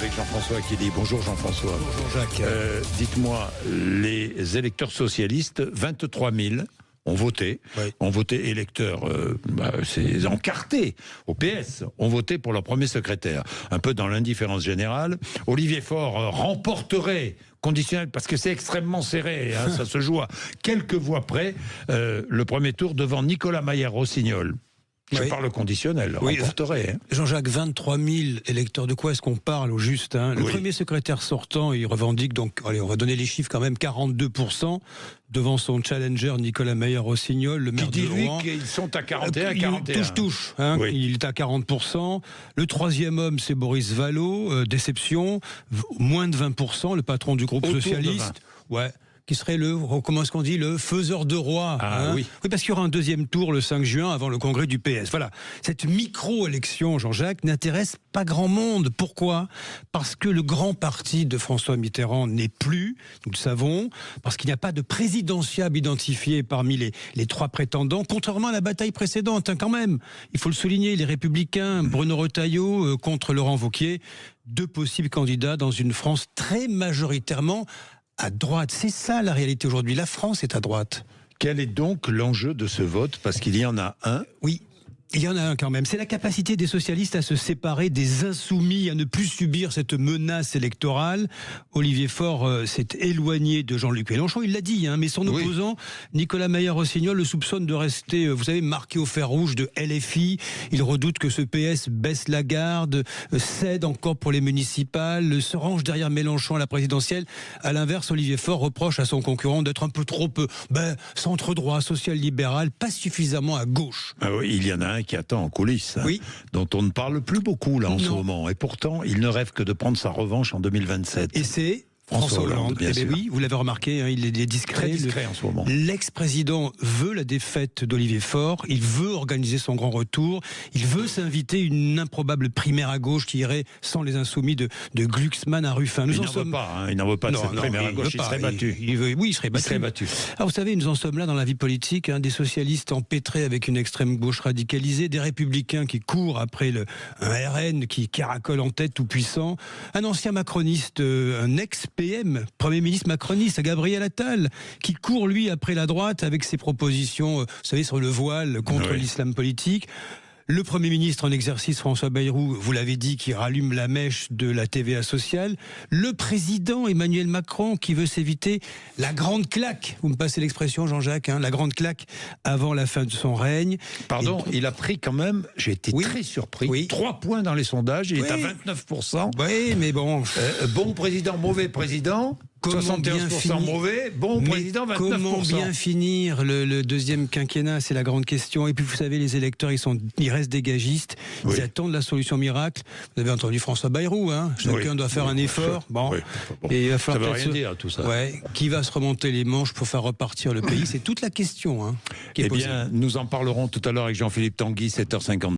avec Jean-François qui dit bonjour Jean-François. Bonjour Jacques. Dites-moi, les électeurs socialistes, 23 000 ont voté, électeurs, c'est encartés au PS, ont voté pour leur premier secrétaire. Un peu dans l'indifférence générale. Olivier Faure remporterait, conditionnel, parce que c'est extrêmement serré, ça se joue à quelques voix près, le premier tour devant Nicolas Maillard-Rossignol. Je parle conditionnel, remporterait. Jean-Jacques, 23 000 électeurs, de quoi est-ce qu'on parle au juste Le premier secrétaire sortant, il revendique donc, allez, on va donner les chiffres quand même, 42%, devant son challenger Nicolas Maillard-Rossignol, le maire de Rouen. Qui dit, lui, qu'ils sont à 41, 41. Touche, il est à 40%. Le troisième homme, c'est Boris Vallaud, déception, moins de 20%, le patron du groupe socialiste. Qui serait comment est-ce qu'on dit, le faiseur de roi. Oui, parce qu'il y aura un deuxième tour le 5 juin avant le congrès du PS. Voilà. Cette micro-élection, Jean-Jacques, n'intéresse pas grand monde. Pourquoi ? Parce que le grand parti de François Mitterrand n'est plus, nous le savons, parce qu'il n'y a pas de présidentiable identifié parmi les trois prétendants, contrairement à la bataille précédente, quand même. Il faut le souligner, les Républicains, Bruno Retailleau contre Laurent Wauquiez, deux possibles candidats dans une France très majoritairement à droite. C'est ça la réalité aujourd'hui. La France est à droite. Quel est donc l'enjeu de ce vote ? Parce qu'il y en a un. Oui. Il y en a un quand même. C'est la capacité des socialistes à se séparer des insoumis, à ne plus subir cette menace électorale. Olivier Faure s'est éloigné de Jean-Luc Mélenchon, il l'a dit, mais son opposant, Nicolas Maillard-Rossignol, le soupçonne de rester, vous savez, marqué au fer rouge de LFI. Il redoute que ce PS baisse la garde, cède encore pour les municipales, se range derrière Mélenchon à la présidentielle. À l'inverse, Olivier Faure reproche à son concurrent d'être un peu trop centre-droit, social-libéral, pas suffisamment à gauche. Il y en a un qui attend en coulisses, dont on ne parle plus beaucoup là en ce moment. Et pourtant, il ne rêve que de prendre sa revanche en 2027. Et c'est François Hollande, bien sûr. Oui, vous l'avez remarqué, il est discret. Très discret en ce moment. L'ex-président veut la défaite d'Olivier Faure, il veut organiser son grand retour, il veut s'inviter une improbable primaire à gauche qui irait sans les insoumis de Glucksmann à Ruffin. Il n'en veut pas de cette primaire à gauche, il serait battu. Il serait battu. Alors vous savez, nous en sommes là dans la vie politique, des socialistes empêtrés avec une extrême gauche radicalisée, des républicains qui courent après un RN qui caracole en tête tout puissant, un ancien macroniste, un ex-PM, Premier ministre macroniste, Gabriel Attal, qui court lui après la droite avec ses propositions, vous savez, sur le voile contre l'islam politique. Le Premier ministre en exercice, François Bayrou, vous l'avez dit, qui rallume la mèche de la TVA sociale. Le président Emmanuel Macron, qui veut s'éviter la grande claque. Vous me passez l'expression, Jean-Jacques, la grande claque avant la fin de son règne. Pardon, il a pris quand même, j'ai été très surpris, 3 points dans les sondages, il est à 29%. Oui, mais bon. Bon président, mauvais président. 71% mauvais, bon président, 29%. Comment bien finir le deuxième quinquennat, c'est la grande question. Et puis vous savez, les électeurs, ils restent dégagistes, ils attendent la solution miracle. Vous avez entendu François Bayrou, chacun doit faire un effort. Et il va falloir ça veut rien dire tout ça. Qui va se remonter les manches pour faire repartir le pays, c'est toute la question qui est posée. Bien, nous en parlerons tout à l'heure avec Jean-Philippe Tanguy, 7h50.